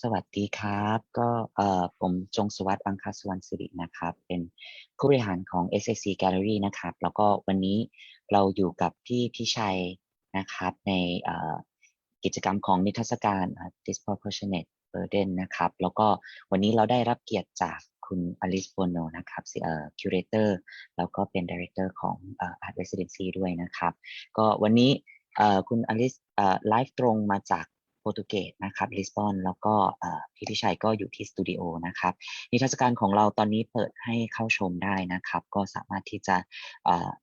สวัสดีครับก็ผมจงสุวัฒน์อังคสุวรรณสิรินะครับเป็นผู้บริหารของ SAC Gallery นะครับแล้วก็วันนี้เราอยู่กับพี่พิชัยนะครับในกิจกรรมของนิทรรศการ A Disproportionate Burden นะครับแล้วก็วันนี้เราได้รับเกียรติจากคุณอลิสโบโนนะครับcurator แล้วก็เป็น director ของ Art Residency ด้วยนะครับก็วันนี้คุณอลิสไลฟ์ตรงมาจากโปรตุเกสนะครับลิสบอนแล้วก็พี่พิชัยก็อยู่ที่สตูดิโอนะครับนิทรรศการของเราตอนนี้เปิดให้เข้าชมได้นะครับก็สามารถที่จะ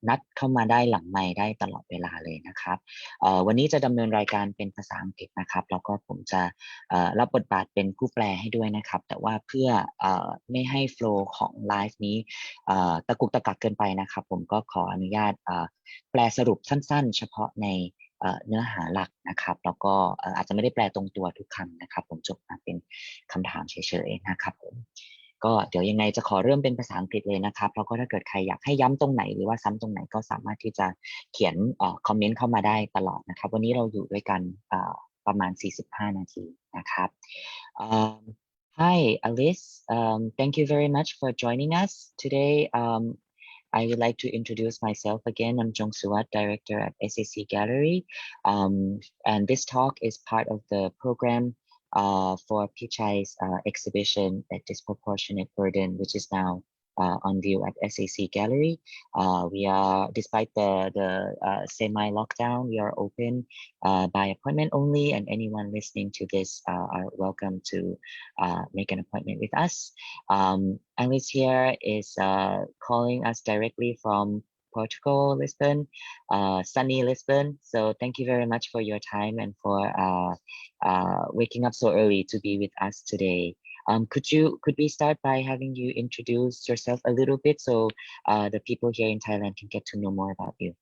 นัดเข้ามาได้หลังไมค์ได้ตลอดเวลาเลยนะครับวันนี้จะดำเนินรายการเป็นภาษาอังกฤษนะครับแล้วก็ผมจะรับบทบาทเป็นผู้แปลให้ด้วยนะครับแต่ว่าเพื่อไม่ให้โฟลว์ของไลฟ์นี้ตะกุกตะกักเกินไปนะครับผมก็ขออนุญาตแปลสรุปสั้นๆเฉพาะในเนื้อหาหลักนะครับแล้วก็อาจจะไม่ได้แปลตรงตัวทุกคำนะครับผมจบมาเป็นคำถามเฉยๆนะครับผมก็เดี๋ยวยังไงจะขอเริ่มเป็นภาษาอังกฤษเลยนะครับแล้วก็ถ้าเกิดใครอยากให้ย้ำตรงไหนหรือว่าซ้ำตรงไหนก็สามารถที่จะเขียนคอมเมนต์เข้ามาได้ตลอดนะครับวันนี้เราอยู่ด้วยกันประมาณ45นาทีนะครับ Hi Alice, thank you very much for joining us today. I would like to introduce myself again. I'm Jong Suwat, director at SAC Gallery. And this talk is part of the program for Pichai's exhibition, A Disproportionate Burden, which is now on view at SAC Gallery. We are, despite the semi-lockdown, we are open by appointment only, and anyone listening to this are welcome to make an appointment with us. Alice here is calling us directly from Portugal, Lisbon, sunny Lisbon. So thank you very much for your time and for waking up so early to be with us today. Could we start by having you introduce yourself a little bit so the people here in Thailand can get to know more about you?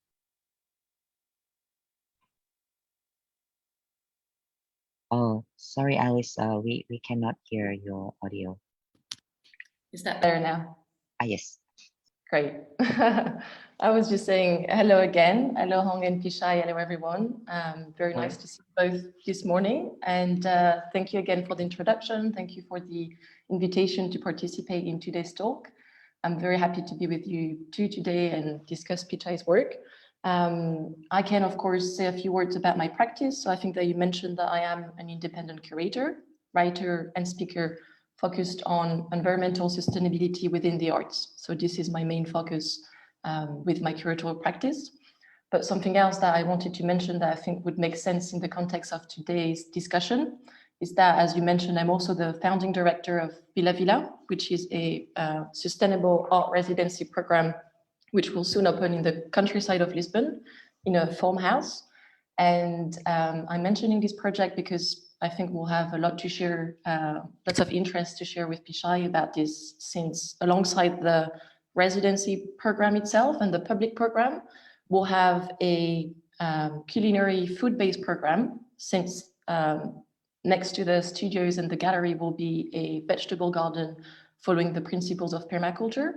Oh, sorry, Alice. We cannot hear your audio. Is that better now? Yes. Great. I was just saying hello again. Hello, Hong and Pichai. Hello, everyone. Very nice to see you both this morning. And thank you again for the introduction. Thank you for the invitation to participate in today's talk. I'm very happy to be with you too today and discuss Pichai's work. I can, of course, say a few words about my practice. So I think that you mentioned that I am an independent curator, writer, and speaker focused on environmental sustainability within the arts. So this is my main focus with my curatorial practice. But something else that I wanted to mention that I think would make sense in the context of today's discussion is that, as you mentioned, I'm also the founding director of Villa Villa, which is a sustainable art residency program, which will soon open in the countryside of Lisbon in a farmhouse. And I'm mentioning this project because I think we'll have a lot to share, lots of interest to share with Pichai about this, since alongside the residency program itself and the public program, we'll have a culinary food-based program, since next to the studios and the gallery will be a vegetable garden following the principles of permaculture.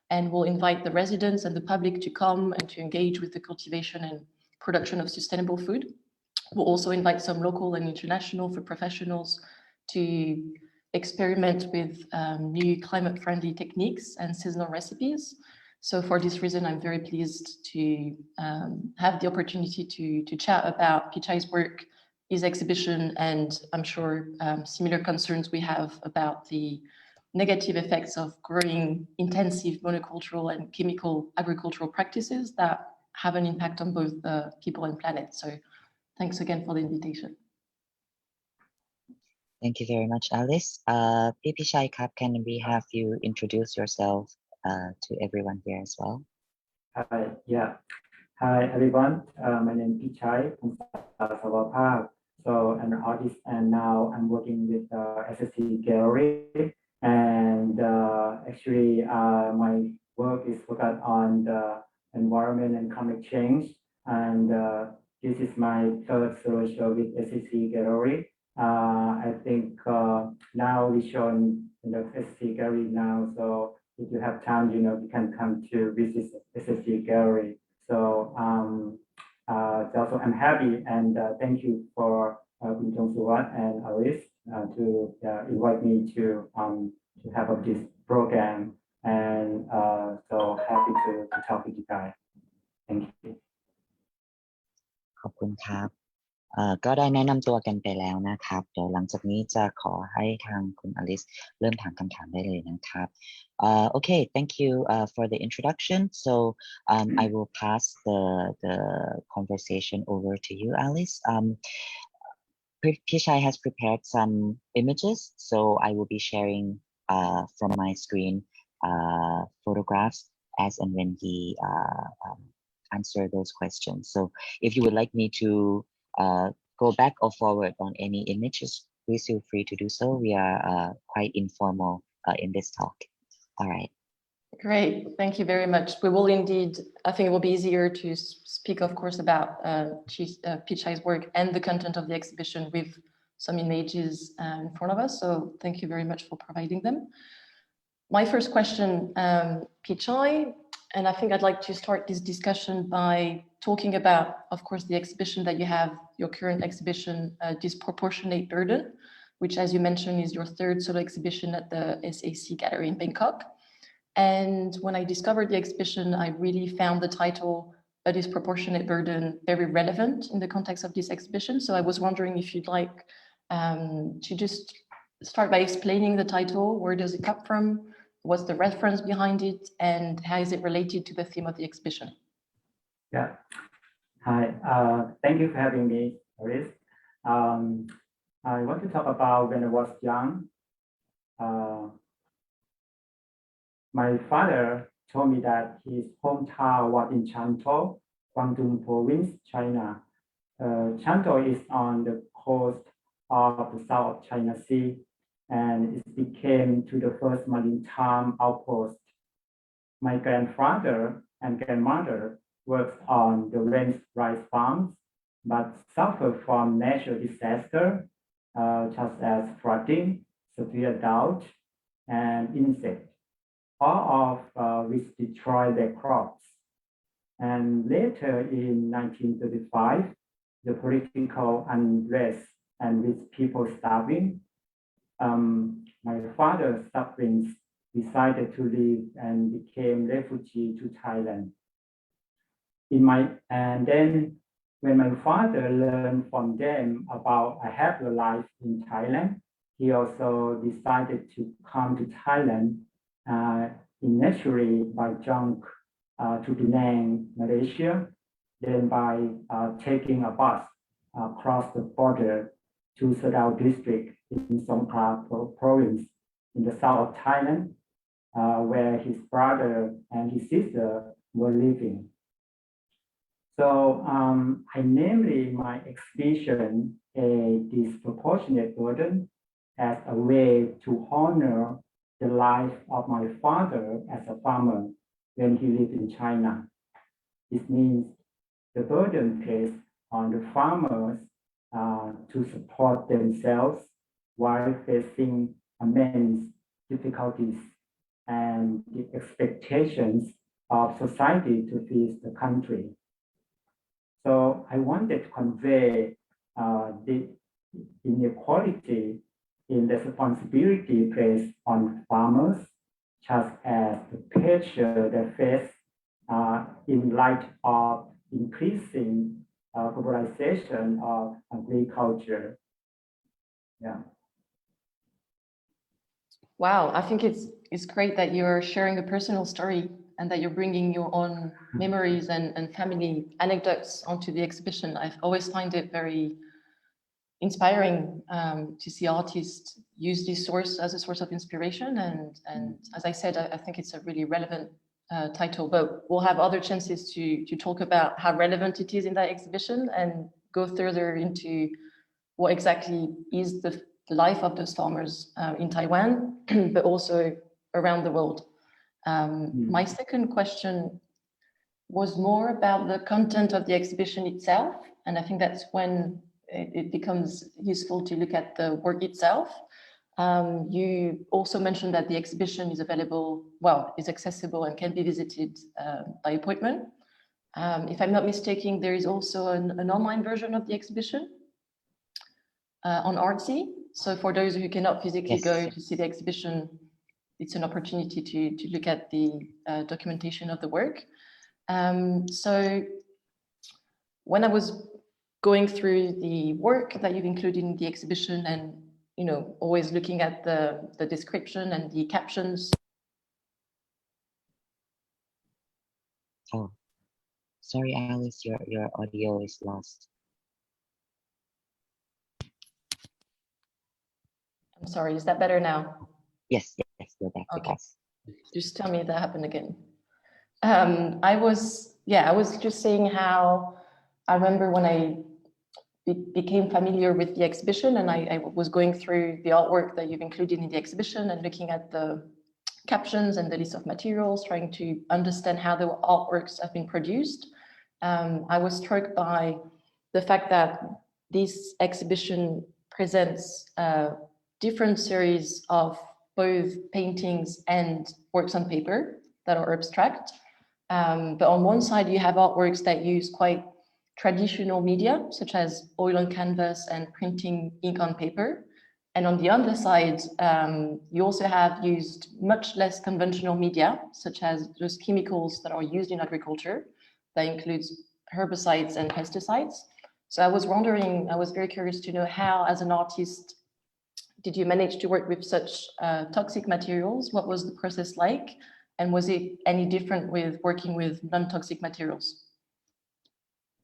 And we'll invite the residents and the public to come and to engage with the cultivation and production of sustainable food. We'll also invite some local and international food professionals to experiment with new climate-friendly techniques and seasonal recipes. So for this reason, I'm very pleased to have the opportunity to chat about Pichai's work, his exhibition, and I'm sure similar concerns we have about the negative effects of growing intensive monocultural and chemical agricultural practices that have an impact on both the people and planet. So thanks again for the invitation. Thank you very much, Alice. Pichai, can we have you introduce yourself to everyone here as well? Yeah. Hi, everyone. My name is Pichai Pongsasaovapark. So I'm an artist, and now I'm working with SAC Gallery. And actually, my work is focused on the environment and climate change. And this is my third solo show with SAC Gallery. I think now we show in the SAC Gallery now. So if you have time, you can come to visit SAC Gallery. So also I'm happy, and thank you for Jong Suwat and Alice to invite me to have of this program, and so happy to talk with you guys. Thank you. ขอบคุณครับ ก็ได้แนะนำตัวกันไปแล้วนะครับเดี๋ยวหลังจากนี้จะขอให้ทางคุณอลิสเริ่มถามคำถามได้เลยนะครับ Okay, thank you for the introduction. So I will pass the conversation over to you, Alice. Pichai has prepared some images, so I will be sharing from my screen photographs as and when he answer those questions. So if you would like me to go back or forward on any images, please feel free to do so. We are quite informal in this talk. All right. Great, thank you very much. We will indeed, I think it will be easier to speak, of course, about Pichai's work and the content of the exhibition with some images in front of us. So thank you very much for providing them. My first question, Pichai, and I think I'd like to start this discussion by talking about, of course, the exhibition that you have, your current exhibition, A Disproportionate Burden, which, as you mentioned, is your third solo exhibition at the SAC Gallery in Bangkok. And when I discovered the exhibition, I really found the title, A Disproportionate Burden, very relevant in the context of this exhibition. So I was wondering if you'd like to just start by explaining the title. Where does it come from? What's the reference behind it? And how is it related to the theme of the exhibition? Yeah. Hi. Thank you for having me, Alice. I want to talk about when I was young. My father told me that his hometown was in Shantou, Guangdong Province, China. Shantou is on the coast of the South China Sea, and it became to the first maritime outpost. My grandfather and grandmother worked on the raised rice farms, but suffered from natural disaster, such as flooding, severe drought, and insects, all of which destroyed their crops. And later in 1935, the political unrest and with people starving, my father's siblings decided to leave and became refugee to Thailand. And then when my father learned from them about a happier life in Thailand, he also decided to come to Thailand, initially by junk to Penang, Malaysia, then by taking a bus across the border to Sadao district in Songkhla province in the south of Thailand, where his brother and his sister were living. So I named my exhibition A Disproportionate Burden as a way to honor the life of my father as a farmer when he lived in China. This means the burden placed on the farmers to support themselves while facing immense difficulties and the expectations of society to feed the country. So I wanted to convey the inequality in the responsibility placed on farmers, such as the pressure they face in light of increasing globalization of agriculture. Yeah. Wow, I think it's great that you're sharing a personal story and that you're bringing your own memories and family anecdotes onto the exhibition. I always find it very inspiring to see artists use this source as a source of inspiration. And as I said, I think it's a really relevant title, but we'll have other chances to talk about how relevant it is in that exhibition and go further into what exactly is the life of those farmers in Taiwan, but also around the world. My second question was more about the content of the exhibition itself. And I think that's when it becomes useful to look at the work itself. You also mentioned that the exhibition is available, well, is accessible and can be visited by appointment. If I'm not mistaken, there is also an online version of the exhibition on Artsy. So for those who cannot physically Yes. go to see the exhibition, it's an opportunity to look at the documentation of the work. So when I was going through the work that you've included in the exhibition and, you know, always looking at the description and the captions. Oh, sorry, Alice, your audio is lost. I'm sorry, is that better now? Yes, you're back with Okay. us. Just tell me if that happened again. I was just saying how I remember when I became familiar with the exhibition and I was going through the artwork that you've included in the exhibition and looking at the captions and the list of materials, trying to understand how the artworks have been produced. I was struck by the fact that this exhibition presents a different series of both paintings and works on paper that are abstract. But on one side, you have artworks that use quite traditional media, such as oil on canvas and printing ink on paper. And on the other side, you also have used much less conventional media, such as those chemicals that are used in agriculture. That includes herbicides and pesticides. So I was wondering, I was very curious to know how, as an artist, did you manage to work with such toxic materials? What was the process like? And was it any different with working with non-toxic materials?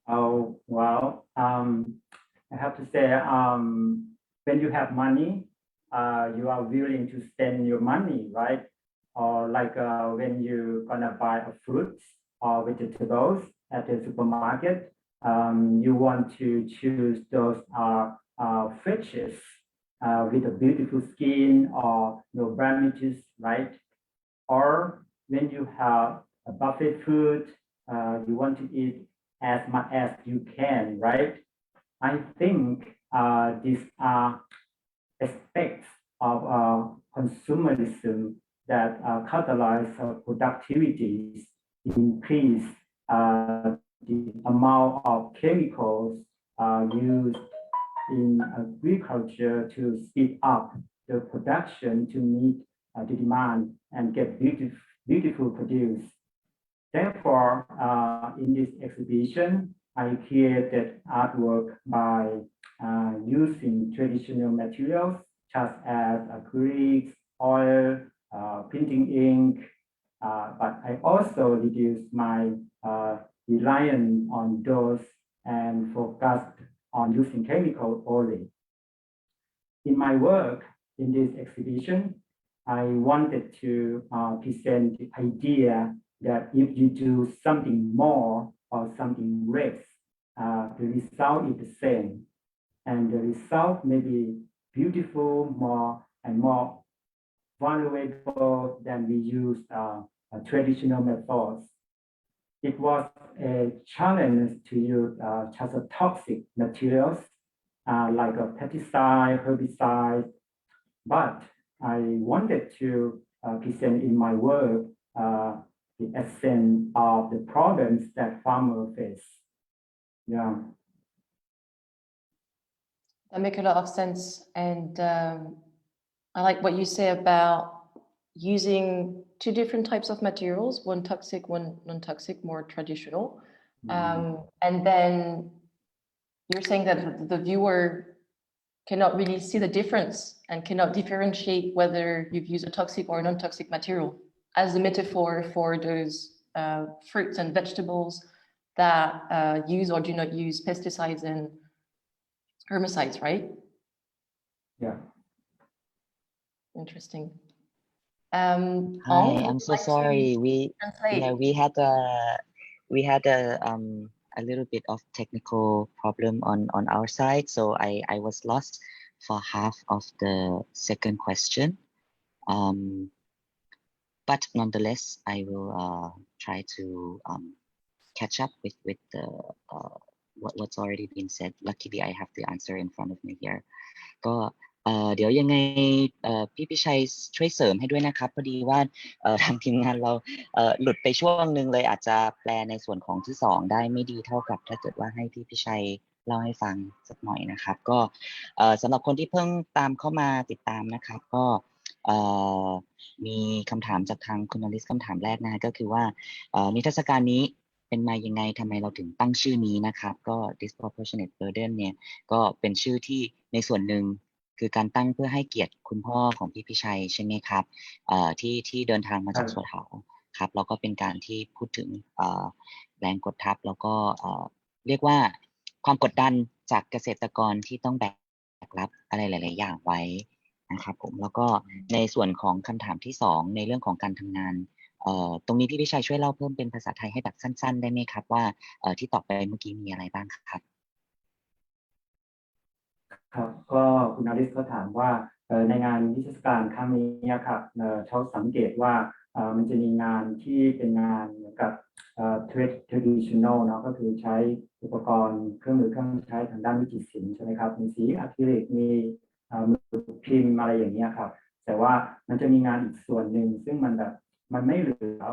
Oh, well, I have to say, when you have money, you are willing to spend your money, right? Or like when you're gonna buy a fruit or vegetables at the supermarket, you want to choose those fishes with a beautiful skin or no blemishes, right? Or when you have a buffet food, you want to eat as much as you can, right? I think these are aspects of consumerism that catalyze productivity, increase the amount of chemicals used in agriculture to speed up the production to meet the demand and get beautiful produce. Therefore, in this exhibition, I created artwork by using traditional materials such as acrylics, oil, printing ink, but I also reduced my reliance on those and focused on using chemical only. In my work in this exhibition, I wanted to present the idea that if you do something more or something less, the result is the same. And the result may be beautiful, more valuable than we use traditional methods. It was a challenge to use just toxic materials like a pesticide, herbicide, but I wanted to present in my work the essence of the problems that farmers face. Yeah. That makes a lot of sense. And I like what you say about using two different types of materials, one toxic, one non-toxic, more traditional. And then you're saying that the viewer cannot really see the difference and cannot differentiate whether you've used a toxic or a non-toxic material as a metaphor for those fruits and vegetables that use or do not use pesticides and herbicides, right? Yeah. Interesting. Hi, I'm so sorry. We had a little bit of technical problem on our side, so I was lost for half of the second question. But nonetheless, I will try to catch up with the what's already been said. Luckily, I have the answer in front of me here. ก็เดี๋ยวยังไงพี่พิชัยช่วยเสริมให้ด้วยนะครับพอดีว่าทางทีมงานเราหลุดไปช่วงนึงเลยอาจจะแปลในส่วนของที่2ได้ไม่ดีเท่ากับถ้าเกิดว่าให้พี่พิชัย เล่าให้ฟังสักหน่อยนะครับก็สำหรับคนที่เพิ่งตามเข้ามาติดตามนะครับก็มีคำถามจากทางคุณอลิสคำถามแรกนะก็คือว่านิทรรศการนี้เป็นมายังไงทำไมเราถึงตั้งชื่อนี้นะครับก็ Disproportionate Burden เนี่ยก็เป็นชื่อที่ในส่วนหนึ่งคือการตั้งเพื่อให้เกียรติคุณพ่อของพี่พิชัยใช่ไหมครับที่เดินทางมาจากสัวเถาครับแล้วก็เป็นการที่พูดถึงแรงกดทับแล้วก็เรียกว่าความกดดันจากเกษตรกรที่ต้องแบกรับอะไรหลายๆอย่างไว้นะครับผมแล้วก็ในส่วนของคำถามที่2ในเรื่องของการทำงานตรงนี้พี่พิชัยช่วยเล่าเพิ่มเป็นภาษาไทยให้แบบสั้นๆได้ไหมครับว่าที่ตอบไปเมื่อกี้มีอะไรบ้างครับครับก็คุณอาริสก็ถามว่าในงานนิทรรศการครั้งนี้ครับเขาสังเกตว่ามันจะมีงานที่เป็นงานเหมือนกับtraditional เนาะก็คือใช้อุปกรณ์เครื่องมือเครื่องใช้ทางด้านวิจิตรศิลป์ใช่ไหมครับมีสีอะคริลิกมีมือพิมพ์อะไรอย่างเงี้ยครับแต่ว่ามันจะมีงานอีกส่วนหนึ่งซึ่งมันไม่เหลือ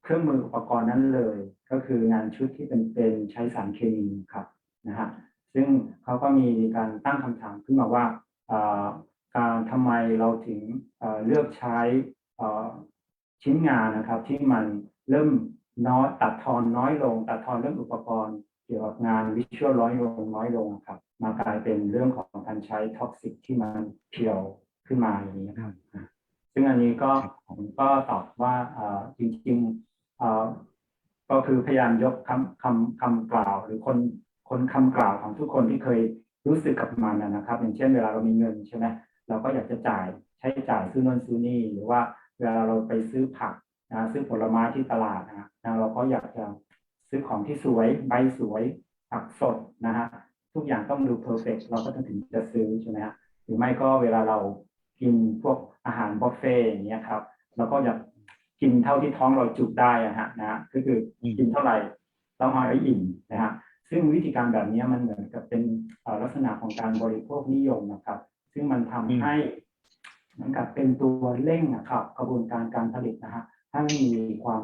เครื่องมืออุปกรณ์นั้นเลยก็คืองานชุดที่เป็นใช้สารเคมีครับนะฮะซึ่งเขาก็มีการตั้งคำถามขึ้นมาว่าการทำไมเราถึงเลือกใช้ชิ้นงานนะครับที่มันเริ่มน้อยตัดทอนน้อยลงตัดทอนเรื่องอุปกรณ์เกี่ยวกับงานวิชวลน้อยลงครับมากลายเป็นเรื่องของการใช้ท็อกซิกที่มันเพียวขึ้นมาอย่างนี้ครับซึ่งอันนี้ก็ผมก็ตอบว่าจริงๆก็คือพยายามยกคำกล่าวหรือคนคำกล่าวของทุกคนที่เคยรู้สึกกับมันนะครับอย่างเช่นเวลาเรามีเงินใช่ไหมเราก็อยากจะใช้จ่ายซื้อโน่นซื้อนี่หรือว่าเวลาเราไปซื้อผักซื้อผลไม้ที่ตลาดนะเราก็อยากจะซื้อของที่สวยใบสวยผักสดนะฮะทุกอย่างต้องดูเพอร์เฟกต์เราก็ถึงจะซื้อใช่ไหมฮะหรือไม่ก็เวลาเรากินพวกอาหารบุฟเฟ่อย่างเงี้ยครับเราก็อยากกินเท่าที่ท้องเราจุได้นะก็คือกินเท่าไหร่ต้องเอาให้อิ่มนะฮะซึ่งวิธีการแบบนี้มันเหมือนกับเป็นลักษณะของการบริโภคนิยมนะครับซึ่งมันทำให้เหมือนกับเป็นตัวเร่งนะครับกระบวนการผลิตนะฮะให้มีความ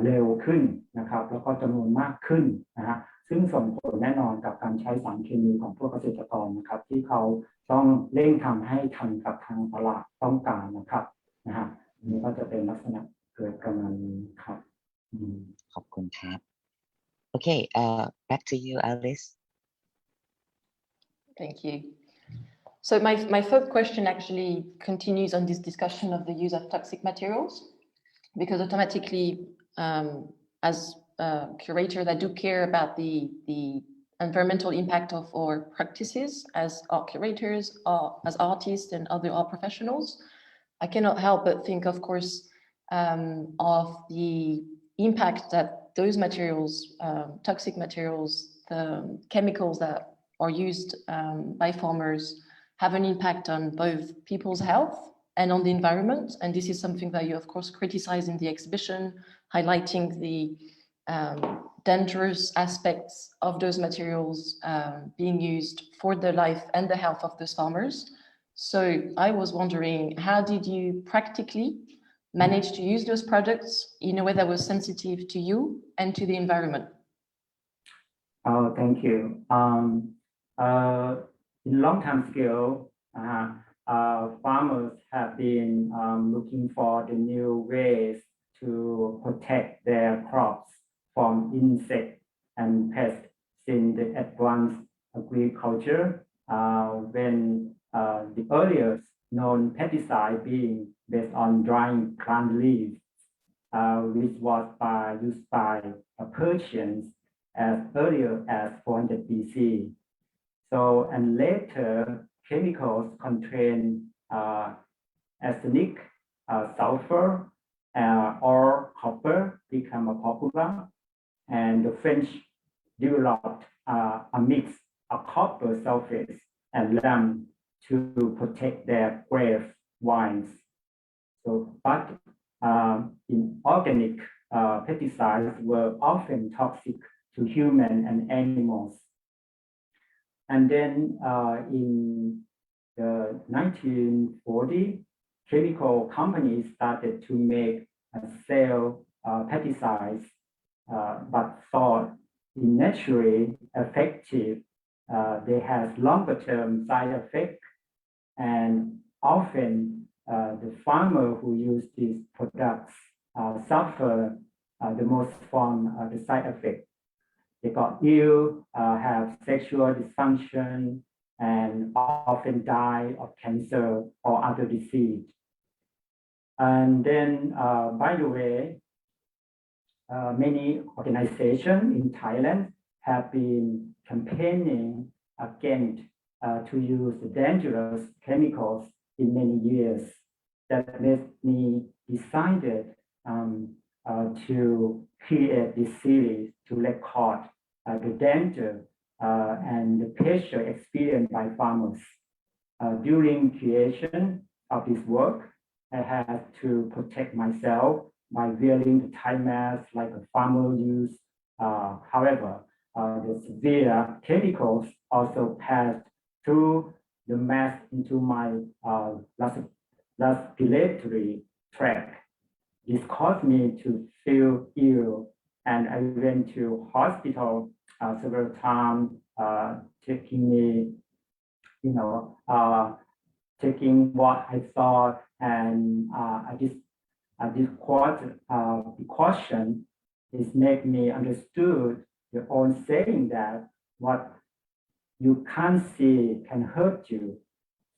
เร็วขึ้นนะครับแล้วก็จำนวนมากขึ้นนะฮะซึ่งส่งผลแน่นอนกับการใช้สารเคมีของพวกเกษตรกรนะครับที่เขาต้องเร่งทำให้ทันกับทางตลาดต้องการนะครับนะฮะนี่ก็จะเป็นลักษณะเกิดประมาณนี้ครับขอบคุณครับ Okay, back to you, Alice. Thank you. So my third question actually continues on this discussion of the use of toxic materials, because automatically, as curators, I do care about the environmental impact of our practices as art curators, as artists and other art professionals. I cannot help but think, of course, of the impact that those materials, toxic materials, the chemicals that are used by farmers have an impact on both people's health and on the environment. And this is something that you, of course, criticize in the exhibition, highlighting the dangerous aspects of those materials being used for the life and the health of those farmers. So I was wondering, how did you practically manage to use those products in a way that was sensitive to you and to the environment? Oh, thank you. In long-term scale, farmers have been looking for the new ways to protect their crops from insects and pests in the advanced agriculture. When the earliest known pesticide being based on drying plant leaves, which was used by Persians as earlier as 400 BC. So, and later chemicals contain arsenic, sulfur, or copper become popular, and the French developed a mix of copper sulfates and lamb to protect their grape wines. So, but inorganic pesticides were often toxic to humans and animals. And then in the 1940s, chemical companies started to make and sell pesticides, but thought innaturally effective they have longer-term side effects, and often the farmer who use these products suffer the most from the side effects. They got ill, have sexual dysfunction, and often die of cancer or other disease. And then, by the way, many organizations in Thailand have been campaigning against to use dangerous chemicals in many years. That made me decided to create this series to record the danger and the pressure experienced by farmers. During creation of this work, I had to protect myself by wearing the Thai mask like a farmer use. However, the severe chemicals also passed through the mask into my respiratory tract. This caused me to feel ill, and I went to hospital several times, taking me, taking what I thought, and this precaution is make me understood the own saying that what you can't see can hurt you.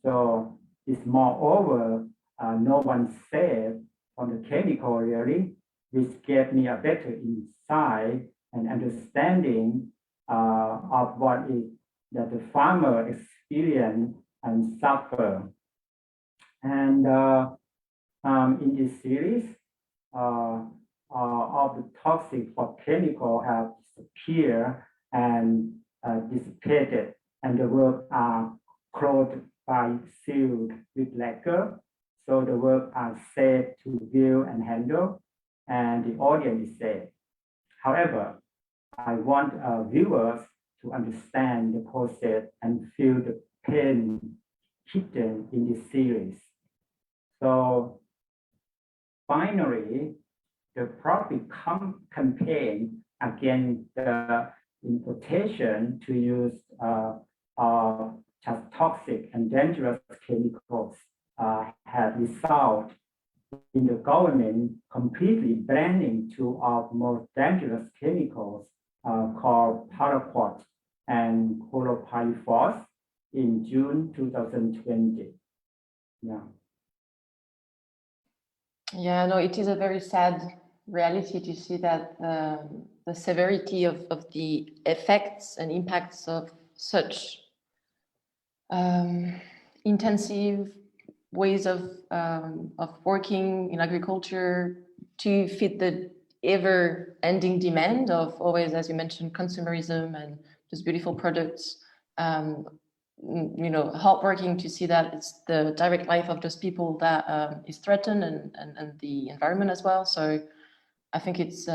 So it's moreover, no one said on the chemical really, which gave me a better insight and understanding of what is that the farmer experience and suffer. And in this series, of the toxic or chemical have disappeared and dissipated, and the work are clothed by sealed with lacquer. So the work are safe to view and handle, and the audience is safe. However, I want viewers to understand the process and feel the pain hidden in this series. So finally, the profit campaign against the importation to use just toxic and dangerous chemicals had resulted in the government completely banning two of most dangerous chemicals called paraquat and chlorpyrifos in June 2020. Yeah. Yeah, no, it is a very sad reality to see that the severity of the effects and impacts of such intensive ways of working in agriculture to fit the ever-ending demand of always, as you mentioned, consumerism and those beautiful products. Heartbreaking to see that it's the direct life of those people that is threatened and the environment as well. So I think it's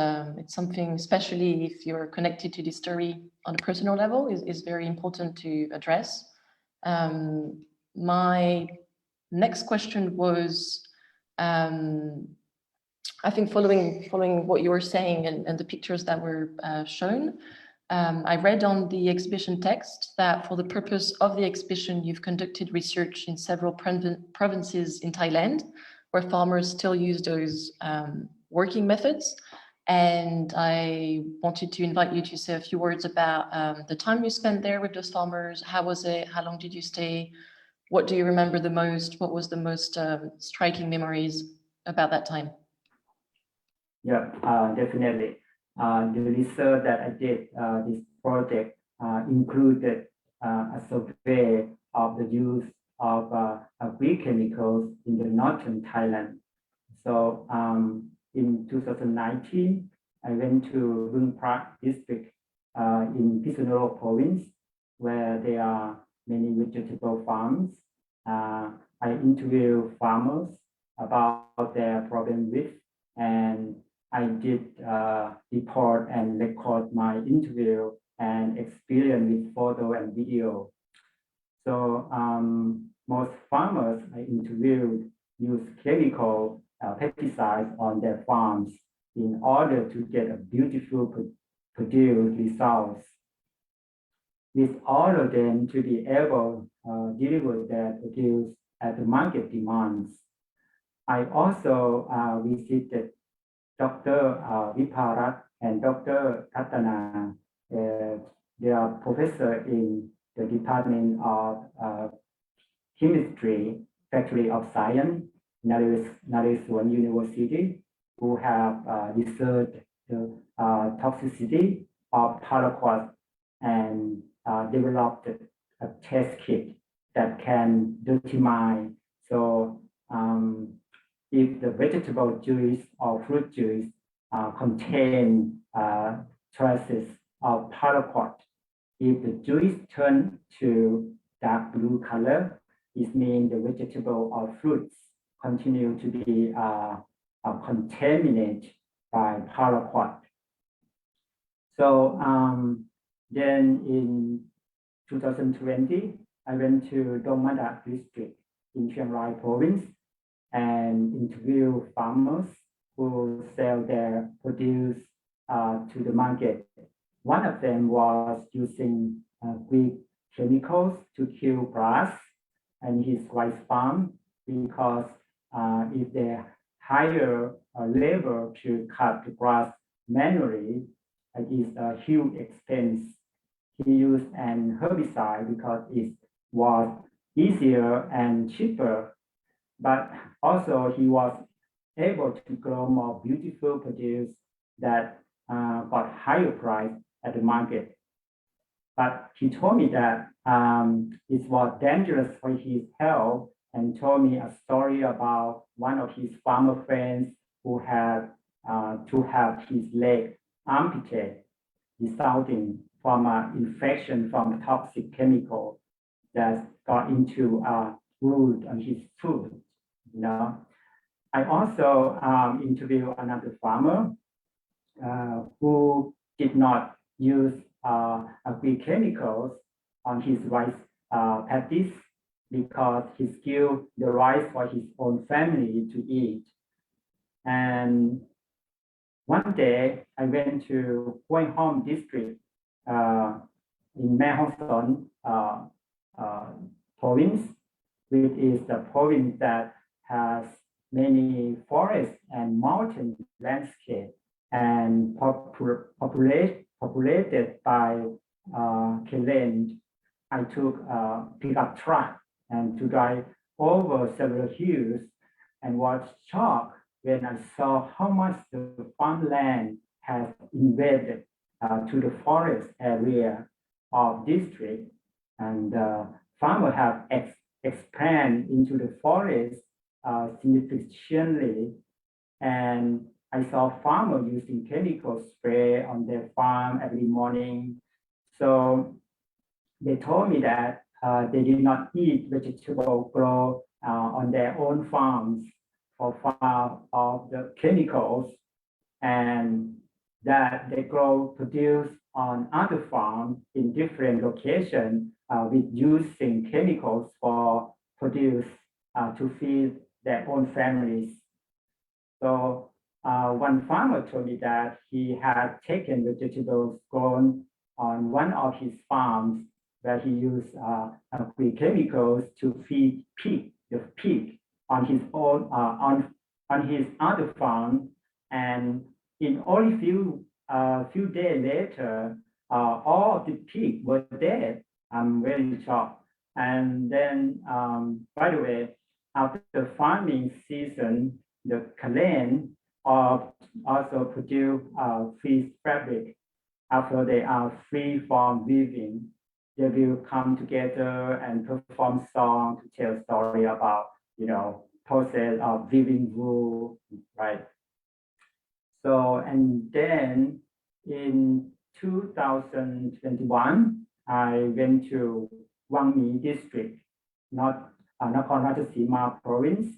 something, especially if you're connected to this story on a personal level, is very important to address. My next question was, I think following what you were saying and the pictures that were shown, I read on the exhibition text that for the purpose of the exhibition, you've conducted research in several provinces in Thailand where farmers still use those working methods. And I wanted to invite you to say a few words about the time you spent there with those farmers. How was it? How long did you stay? What do you remember the most? What was the most striking memories about that time? Yeah, definitely. The research that I did, this project included a survey of the use of agri chemicals in the northern Thailand. So in 2019, I went to Bung Prak district in Pichai province, where there are many vegetable farms. I interviewed farmers about their problem with, and I did report and record my interview and experience with photo and video. So most farmers I interviewed use chemical pesticides on their farms in order to get a beautiful produced results. with all of them to be able to deliver their produce at the market demands. I also visited Dr. Viparat and Dr. Katana. They are professor in the Department of Chemistry, Faculty of Science, Naresuan University, who have researched the toxicity of paraquat and developed a test kit that can determine. So if the vegetable juice or fruit juice contain traces of paraquat, if the juice turn to dark blue color, it means the vegetable or fruits continue to be contaminated by paraquat. So then in 2020, I went to Dongmada district in Chiang Rai province and interview farmers who sell their produce to the market. One of them was using Greek chemicals to kill grass in his rice farm because if they hire a labor to cut the grass manually, it is a huge expense. He used an herbicide because it was easier and cheaper, but also he was able to grow more beautiful produce that got higher price at the market. But he told me that it was dangerous for his health and told me a story about one of his farmer friends who had to have his leg amputated, resulting from an infection from a toxic chemical that got into a wound on his foot. You know, I also interviewed another farmer who did not use Greek chemicals on his rice paddies because he killed the rice for his own family to eat. And one day I went to Hue Hom district in Mae Hong Son province, which is the province that has many forests and mountain landscape and populated by Kalen. I took a pickup truck and to drive over several hills and was shocked when I saw how much the farmland has invaded to the forest area of district, and farmers have expanded into the forest significantly, and I saw farmers using chemical spray on their farm every morning. So they told me that they did not eat vegetable grown on their own farms for fear of the chemicals, and that they grow produce on other farms in different locations with using chemicals for produce to feed their own families. So one farmer told me that he had taken vegetables grown on one of his farms where he used Greek chemicals to feed the pig on his own on his other farm, and in only few days later, all of the pigs were dead. I'm very shocked. And then, by the way, after the farming season, the clan also produce fleece fabric. After they are free from weaving, they will come together and perform songs to tell story about, you know, process of weaving wool, right? So, and then in 2021, I went to Wang Mi district, Nakhon Ratchasima province,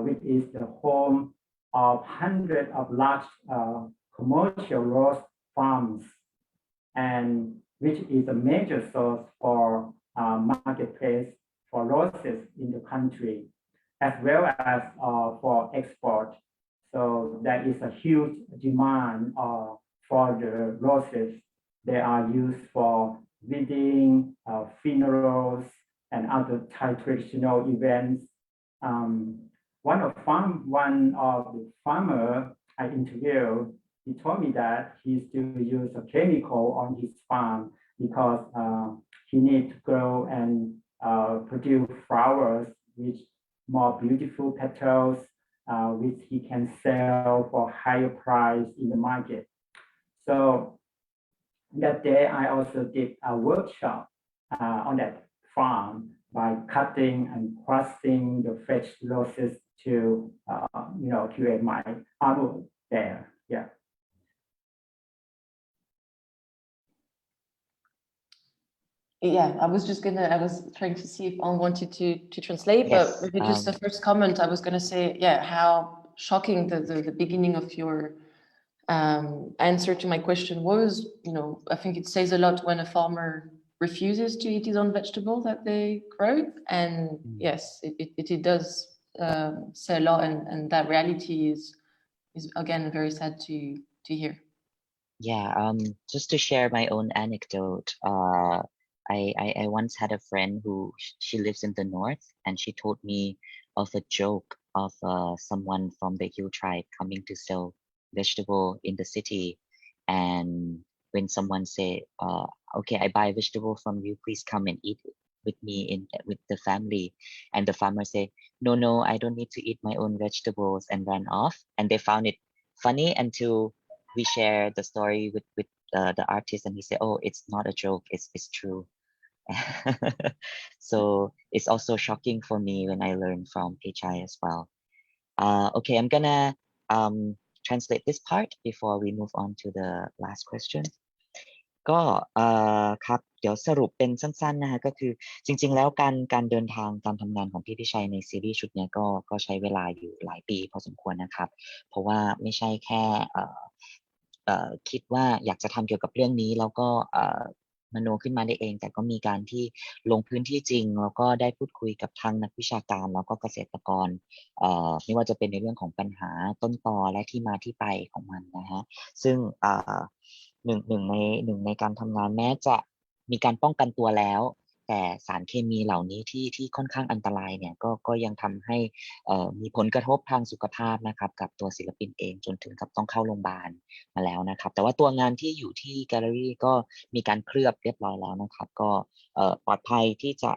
which is the home of hundreds of large commercial rose farms, and which is a major source for marketplace for roses in the country, as well as for export. So there is a huge demand for the roses. They are used for wedding, funerals, and other Thai traditional events. One of the farmer I interviewed, he told me that he still use a chemical on his farm because he needs to grow and produce flowers with more beautiful petals, which he can sell for higher price in the market. So that day, I also did a workshop on that farm by cutting and crushing the fresh roses to, create my artwork there. Yeah. Yeah, I was trying to see if I wanted to translate, Yes, but maybe just the first comment, I was going to say, yeah, how shocking the beginning of your answer to my question was. I think it says a lot when a farmer refuses to eat his own vegetables that they grow. And yes, it does say a lot, and that reality is again very sad to hear. Yeah, just to share my own anecdote, I once had a friend who she lives in the north, and she told me of a joke of someone from the hill tribe coming to sell vegetable in the city, and when someone say, "Okay, I buy vegetable from you, please come and eat with me with the family," and the farmer say, "No, I don't need to eat my own vegetables," and ran off, and they found it funny until we share the story with the artist, and he said, "Oh, it's not a joke, it's true." So it's also shocking for me when I learned from Pichai as well. Okay, I'm gonna translate this part before we move on to the last question. ก็ครับเดี๋ยวสรุปเป็นสั้นๆนะฮะก็คือจริงๆแล้วการเดินทางการทำงานของพี่พิชัยในซีรีส์ชุดนี้ก็ใช้เวลาอยู่หลายปีพอสมควรนะครับเพราะว่าไม่ใช่แค่คิดว่าอยากจะทำเกี่ยวกับเรื่องนี้แล้วก็มโนขึ้นมาได้เองแต่ก็มีการที่ลงพื้นที่จริงแล้วก็ได้พูดคุยกับทางนักวิชาการแล้วก็เกษตรกรไม่ว่าจะเป็นในเรื่องของปัญหาต้นตอและที่มาที่ไปของมันนะฮะซึ่งหนึ่งในการทำงานแม้จะมีการป้องกันตัวแล้วแต่สารเคมีเหล่านี้ที่ค่อนข้างอันตรายเนี่ยก็ยังทำให้มีผลกระทบทางสุขภาพนะครับกับตัวศิลปินเองจนถึงกับต้องเข้าโรงพยาบาลมาแล้วนะครับแต่ว่าตัวงานที่อยู่ที่แกลเลอรี่ก็มีการเคลือบเรียบร้อยแล้วนะครับก็ปลอดภัยที่จะ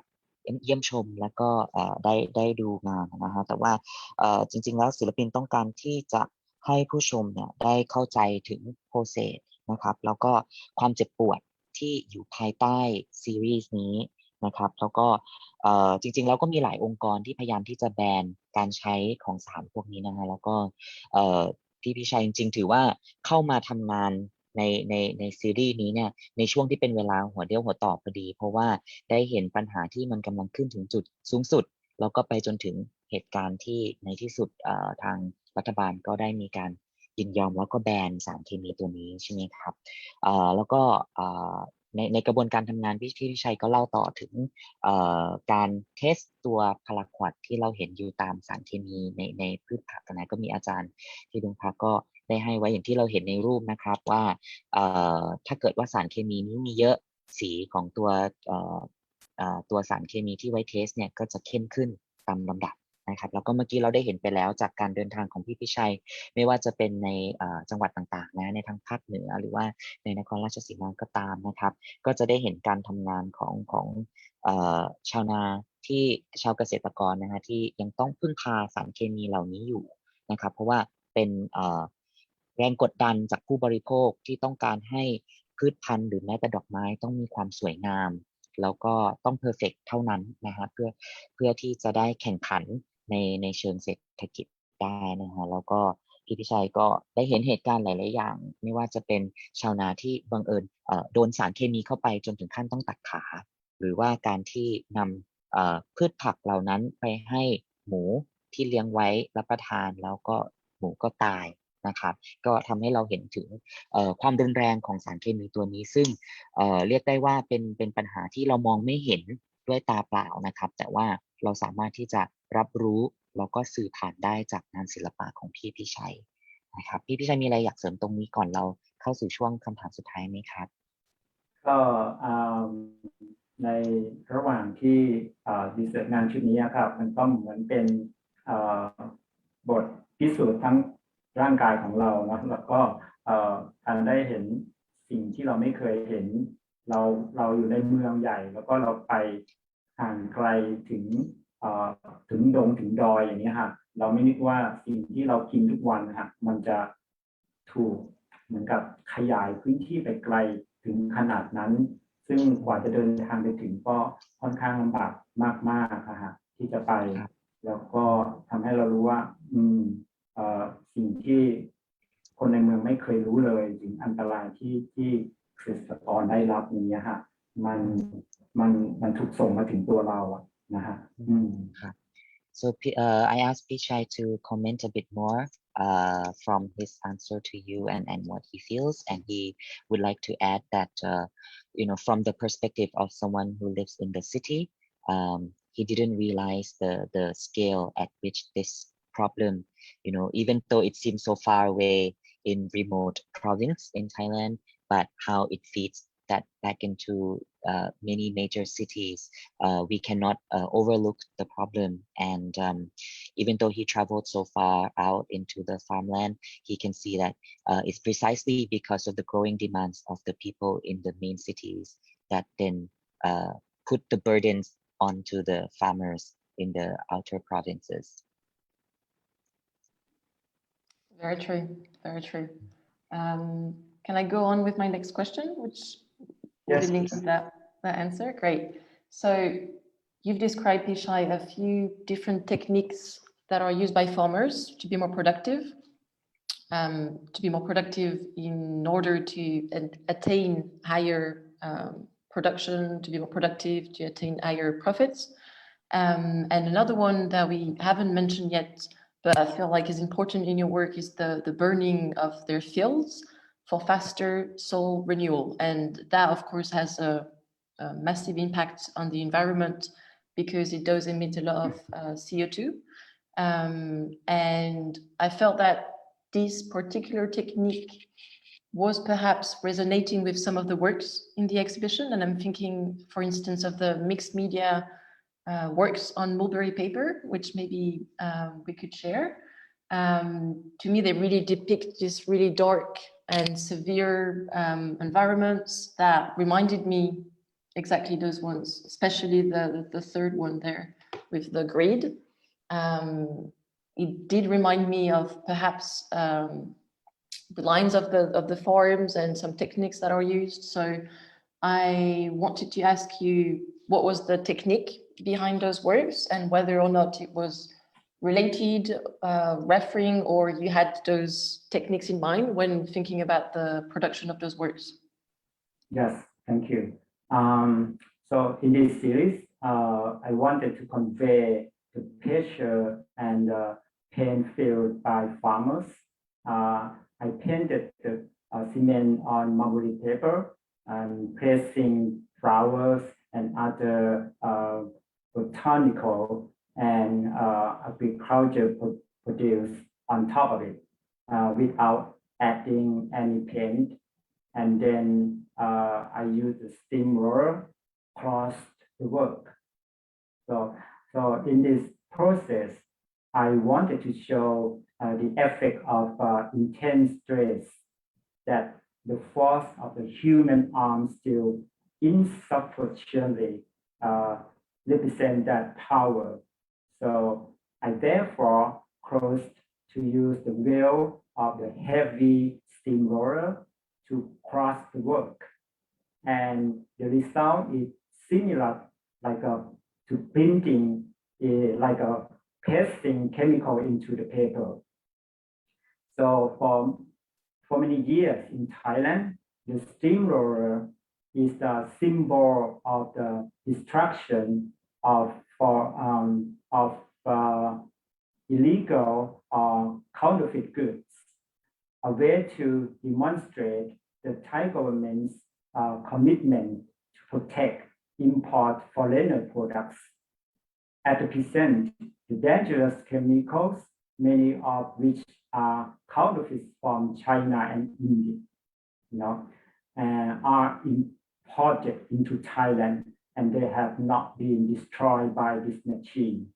เยี่ยมชมแล้วก็ได้ดูงานนะฮะแต่ว่าจริงๆแล้วศิลปินต้องการที่จะให้ผู้ชมเนี่ยได้เข้าใจถึงโปรเซสนะครับแล้วก็ความเจ็บปวดที่อยู่ภายใต้ซีรีส์นี้นะครับแล้วก็จริงๆแล้วก็มีหลายองค์กรที่พยายามที่จะแบนการใช้ของสารพวกนี้นะฮะแล้วก็พี่พิชัยจริงๆถือว่าเข้ามาทำงานในซีรีส์นี้เนี่ยในช่วงที่เป็นเวลาหัวเดียวหัวต่อพอดีเพราะว่าได้เห็นปัญหาที่มันกำลังขึ้นถึงจุดสูงสุดแล้วก็ไปจนถึงเหตุการณ์ที่ในที่สุดทางรัฐบาลก็ได้มีการยินยอมแล้วก็แบนสารเคมีตัวนี้ใช่ไหมครับแล้วก็ในกระบวนการทำงานพี่ชัยก็เล่าต่อถึงการเทสตัวพาราควอดที่เราเห็นอยู่ตามสารเคมีในพืชผักนะก็มีอาจารย์ที่ดุงพักก็ได้ให้ไว้อย่างที่เราเห็นในรูปนะครับว่าถ้าเกิดว่าสารเคมีนี้มีเยอะสีของตัวสารเคมีที่ไว้เทสเนี่ยก็จะเข้มขึ้นตามลำดับนะครับแล้วก็เมื่อกี้เราได้เห็นไปแล้วจากการเดินทางของพี่พิชัยไม่ว่าจะเป็นในจังหวัดต่างๆนะในทางภาคเหนือหรือว่าในนครราชสีมาก็ตามนะครับก็จะได้เห็นการทำงานของชาวนาที่ชาวเกษตรกรนะฮะที่ยังต้องพึ่งพาสารเคมีเหล่านี้อยู่นะครับเพราะว่าเป็นแรงกดดันจากผู้บริโภคที่ต้องการให้พืชพันธุ์หรือแม้แต่ดอกไม้ต้องมีความสวยงามแล้วก็ต้องเพอร์เฟกต์เท่านั้นนะฮะเพื่อที่จะได้แข่งขันในเชิงเศรษฐกิจได้นะฮะแล้วก็พี่พิชัยก็ได้เห็นเหตุการณ์หลายๆอย่างไม่ว่าจะเป็นชาวนาที่บังเอิญโดนสารเคมีเข้าไปจนถึงขั้นต้องตัดขาหรือว่าการที่นำพืชผักเหล่านั้นไปให้หมูที่เลี้ยงไว้รับประทานแล้วก็หมูก็ตายนะครับก็ทำให้เราเห็นถึงความรุนแรงของสารเคมีตัวนี้ซึ่งเรียกได้ว่าเป็นปัญหาที่เรามองไม่เห็นด้วยตาเปล่านะครับแต่ว่าเราสามารถที่จะรับรู้แล้วก็สื่อผ่านได้จากงานศิลปะของพี่พิชัยนะครับพี่พิชัยมีอะไรอยากเสริมตรงนี้ก่อนเราเข้าสู่ช่วงคำถามสุดท้ายไหมครับ ก็ในระหว่างที่รีเสิร์ชงานชุดนี้ครับมันก็เหมือนเป็นบทพิสูจน์ทั้งร่างกายของเรานะแล้วก็การได้เห็นสิ่งที่เราไม่เคยเห็นเราอยู่ในเมืองใหญ่แล้วก็เราไปห่างไกลถึงดงถึงดอยอย่างนี้ครับเราไม่นึกว่าสิ่งที่เรากินทุกวันครับมันจะถูกเหมือนกับขยายพื้นที่ไปไกลถึงขนาดนั้นซึ่งกว่าจะเดินทางไปถึงก็ค่อนข้างลำบากมากๆนะฮะที่จะไปแล้วก็ทำให้เรารู้ว่าสิ่งที่คนในเมืองไม่เคยรู้เลยถึงอันตรายที่เกษตรกรได้รับอย่างนี้ฮะมันถูกส่งมาถึงตัวเราอะนะฮะSo I asked Pichai to comment a bit more from his answer to you and what he feels, and he would like to add that from the perspective of someone who lives in the city, he didn't realize the scale at which this problem, even though it seems so far away in remote province in Thailand, but how it feeds that back into many major cities. We cannot overlook the problem, and even though he traveled so far out into the farmland, he can see that it's precisely because of the growing demands of the people in the main cities that then put the burdens onto the farmers in the outer provinces. Very true, very true. Can I go on with my next question, which will be linked with that answer? Great. So you've described, Pichai, a few different techniques that are used by farmers to be more productive, in order to attain higher production, to be more productive, to attain higher profits. And another one that we haven't mentioned yet, but I feel like is important in your work, is the burning of their fields for faster soil renewal. And that, of course, has a massive impact on the environment because it does emit a lot of CO2. And I felt that this particular technique was perhaps resonating with some of the works in the exhibition. And I'm thinking, for instance, of the mixed media works on mulberry paper, which maybe we could share. To me, they really depict this really dark and severe environments that reminded me exactly those ones, especially the third one there with the grade. It did remind me of perhaps the lines of the farms and some techniques that are used. So I wanted to ask you, what was the technique behind those works and whether or not it was related, referring, or you had those techniques in mind when thinking about the production of those works? Yes, thank you. So in this series, I wanted to convey the pressure and pain felt by farmers. I painted the cement on mulberry paper and placing flowers and other botanical and agriculture produce on top of it without adding any paint. And then I used the steam roller across the work. So in this process, I wanted to show the effect of intense stress that the force of the human arm still insufficiently represent that power. So I therefore chose to use the wheel of the heavy steamroller to cross the work. And the result is similar to printing, like a pasting chemical into the paper. So for many years in Thailand, the steamroller is the symbol of the destruction of illegal or counterfeit goods, a way to demonstrate the Thai government's commitment to protect import foreigner products. At the present, the dangerous chemicals, many of which are counterfeits from China and India, are ported into Thailand, and they have not been destroyed by this machine.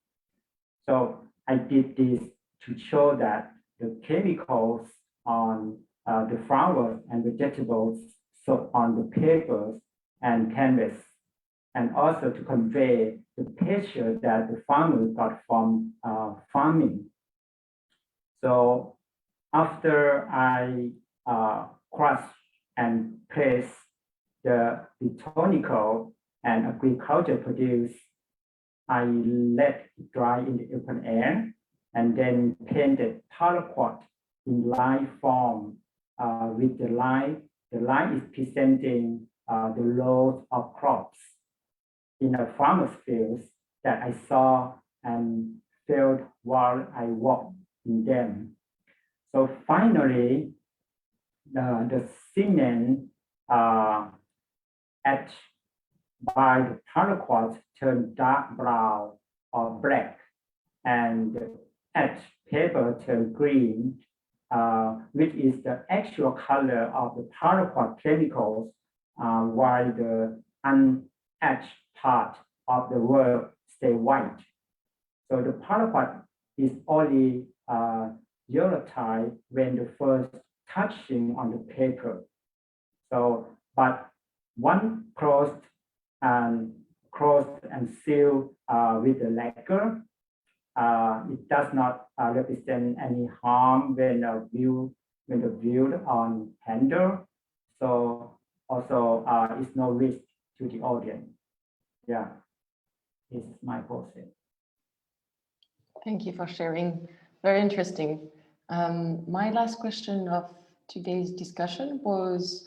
So I did this to show that the chemicals on the flowers and vegetables, so on the papers and canvas, and also to convey the pleasure that the farmers got from farming. So after I crush and press the botanical and agriculture produce, I let it dry in the open air and then painted paraquat in line form with the line. The line is presenting the rows of crops in a farmer's field that I saw and felt while I walked in them. So finally, the cement etched by the paraquat turned dark brown or black, and the etched paper turned green, which is the actual color of the paraquat chemicals, while the unetched part of the work stay white. So the paraquat is only yellow-type when the first touching on the paper. So, but one crossed and sealed with the lacquer, it does not represent any harm when viewed on handle. So also it's no risk to the audience. Yeah, this is my process. Thank you for sharing. Very interesting. My last question of today's discussion was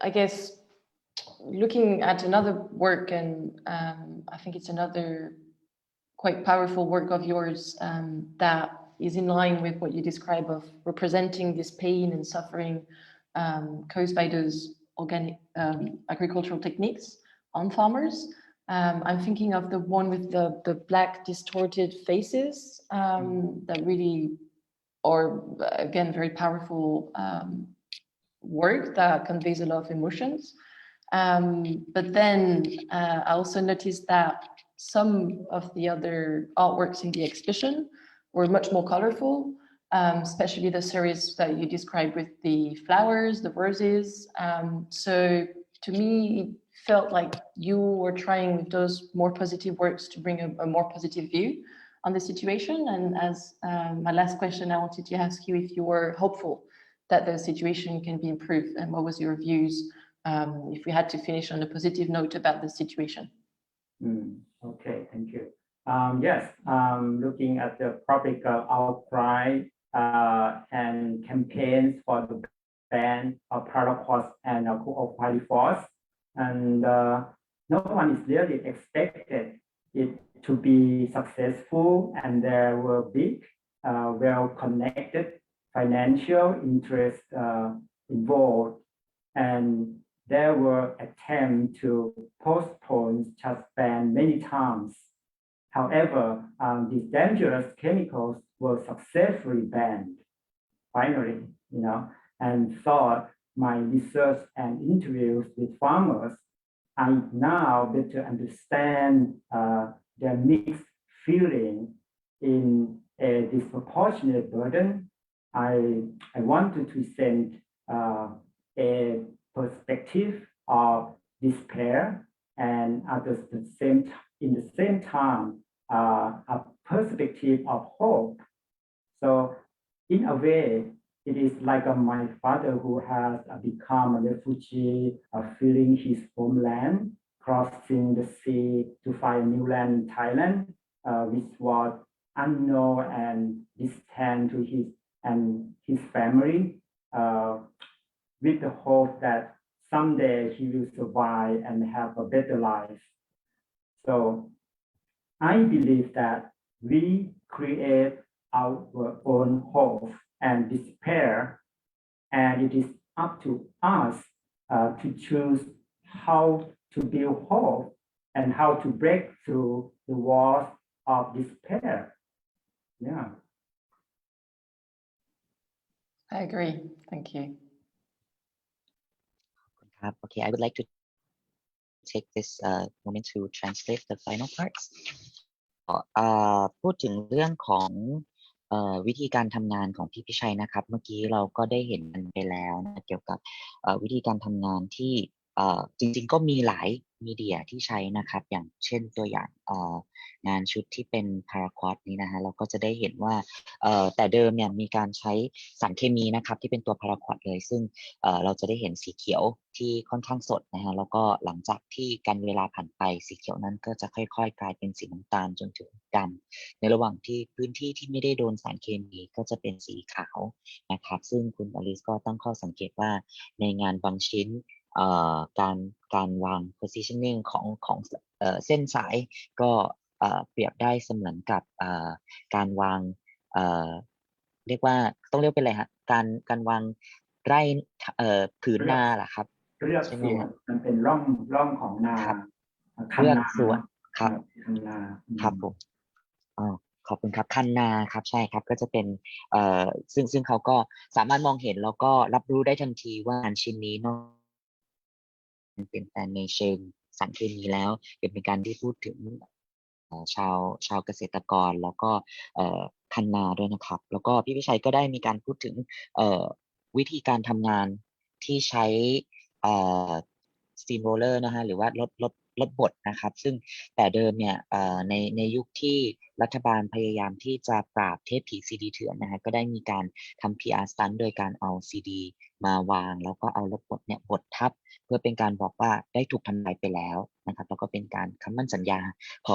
I guess looking at another work, and I think it's another quite powerful work of yours that is in line with what you describe of representing this pain and suffering caused by those organic agricultural techniques on farmers. I'm thinking of the one with the black distorted faces that really, or again, very powerful work that conveys a lot of emotions. But then I also noticed that some of the other artworks in the exhibition were much more colorful, especially the series that you described with the flowers, the roses. So to me, it felt like you were trying with those more positive works to bring a more positive view on the situation. And as my last question, I wanted to ask you if you were hopeful that the situation can be improved, and what was your views if we had to finish on a positive note about the situation. Okay, thank you. Yes, looking at the public outcry and campaigns for the ban of paraquats and cooperatives, and no one is really expected it to be successful, and there were big, well-connected financial interests involved, and there were attempts to postpone such ban many times. However, these dangerous chemicals were successfully banned, finally, and thought my research and interviews with farmers, I now better understand their mixed feeling in A Disproportionate Burden. I want to present a perspective of despair, and in the same time a perspective of hope. So in a way, it is like my father who has become a refugee, feeling his homeland, crossing the sea to find a new land in Thailand, which was unknown and distant to his family, with the hope that someday he will survive and have a better life. So I believe that we create our own hope and despair, and it is up to us to choose how to build hope and how to break through the walls of despair. Yeah. I agree. Thank you. Okay, I would like to take this moment to translate the final parts. พูดถึงเรื่องของวิธีการทำงานของพี่พิชัยนะครับเมื่อกี้เราก็ได้เห็นกันไปแล้วนะเกี่ยวกับวิธีการทำงานที่จริงๆก็มีหลายมีเดียที่ใช้นะครับอย่างเช่นตัวอย่างงานชุดที่เป็นพาราควอตนี้นะฮะเราก็จะได้เห็นว่าแต่เดิมเนี่ยมีการใช้สารเคมีนะครับที่เป็นตัวพาราควอตเลยซึ่งเราจะได้เห็นสีเขียวที่ค่อนข้างสดนะฮะแล้วก็หลังจากที่การเวลาผ่านไปสีเขียวนั้นก็จะค่อยๆกลายเป็นสีน้ำตาลจนถึงดำในระหว่างที่พื้นที่ที่ไม่ได้โดนสารเคมีก็จะเป็นสีขาวนะครับซึ่งคุณอลิสก็ตั้งข้อสังเกตว่าในงานบางชิ้นการวาง positioning ของเส้นสายก็เปรียบได้เสมือนกับการวางเรียกว่าต้องเรียกเป็นอะไรฮะการวางไร่ผืนนาล่ะครับเลือกส่วนมันเป็นร่องของนาเลือกส่วนครับคันนาครับผมขอบคุณครับคันนาครับใช่ครับก็จะเป็นซึ่งเขาก็สามารถมองเห็นแล้วก็รับรู้ได้ทันทีว่างานชิ้นนี้นอกเปลี่ยนแปลงในเชิงสารเคมีแล้วเป็นการที่พูดถึงชาวเกษตรกรแล้วก็คันนาด้วยนะครับแล้วก็พี่วิชัยก็ได้มีการพูดถึงวิธีการทำงานที่ใช้สตีมโรลเลอร์นะฮะหรือว่ารถบดนะครับซึ่งแต่เดิมเนี่ยในยุคที่รัฐบาลพยายามที่จะปราบเทปผีซีดีเถื่อนนะฮะก็ได้มีการทำ PR stunt โดยการเอาซีดีมาวางแล้วก็เอารถบดเนี่ยบดทับเพื่อเป็นการบอกว่าได้ถูกทำลายไปแล้วนะครับแล้วก็เป็นการคำมั่นสัญญาข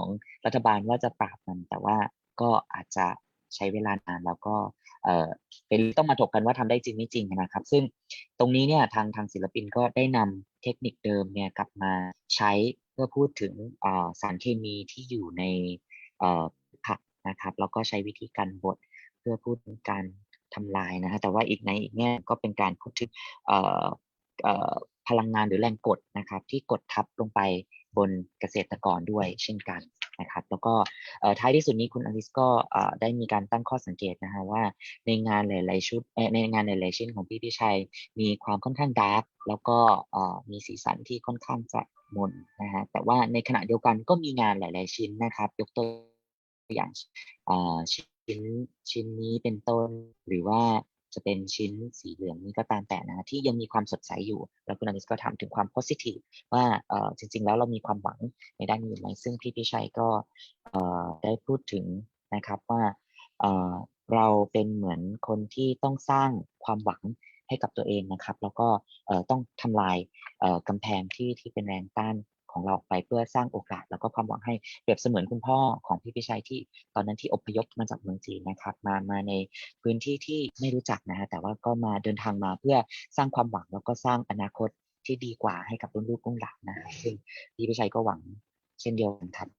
องรัฐบาลว่าจะปราบมันแต่ว่าก็อาจจะใช้เวลานานแล้วก็เป็นต้องมาถกกันว่าทำได้จริงไม่จริงนะครับซึ่งตรงนี้เนี่ยทางศิลปินก็ได้นำเทคนิคเดิมเนี่ยกลับมาใช้เพื่อพูดถึงสารเคมีที่อยู่ในผักนะครับแล้วก็ใช้วิธีการบดเพื่อพูดถึงการทำลายนะฮะแต่ว่าอีกแง่ก็เป็นการพูดถึงพลังงานหรือแรงกดนะครับที่กดทับลงไปบนเกษตรกรด้วยเช่นกันนะครับแล้วก็ท้ายที่สุดนี้คุณอลิสก็ได้มีการตั้งข้อสังเกตนะฮะว่าในงานหลายๆชุดในงานหลายๆชิ้นของพี่พิชัยมีความค่อนข้างดาร์กแล้วก็มีสีสันที่ค่อนข้างจะมนนะฮะแต่ว่าในขณะเดียวกันก็มีงานหลายๆชิ้นนะครับยกตัวอย่างชิ้นนี้เป็นต้นหรือว่าจะเป็นชิ้นสีเหลืองนี้ก็ตามแต่นะที่ยังมีความสดใสอยู่แล้วคุณอลิสก็ถามถึงความ positive ว่าจริงๆแล้วเรามีความหวังในด้านนี้ไหมซึ่งพี่พิชัยก็ได้พูดถึงนะครับว่าเราเป็นเหมือนคนที่ต้องสร้างความหวังให้กับตัวเองนะครับแล้วก็ต้องทำลายกำแพงที่เป็นแรงต้านของเราไปเพื่อสร้างโอกาสแล้วก็ความหวังให้เปรียบเสมือนคุณพ่อของพี่พิชัยที่ตอนนั้นที่อพยพมาจากเมืองจีนนะครับมาในพื้นที่ที่ไม่รู้จักนะฮะแต่ว่าก็มาเดินทางมาเพื่อสร้างความหวังแล้วก็สร้างอนาคตที่ดีกว่าให้กับรุ่นลูกรุ่นหลานนะซึ่งพี่พิชัยก็หวังเช่นเดียวกันครับ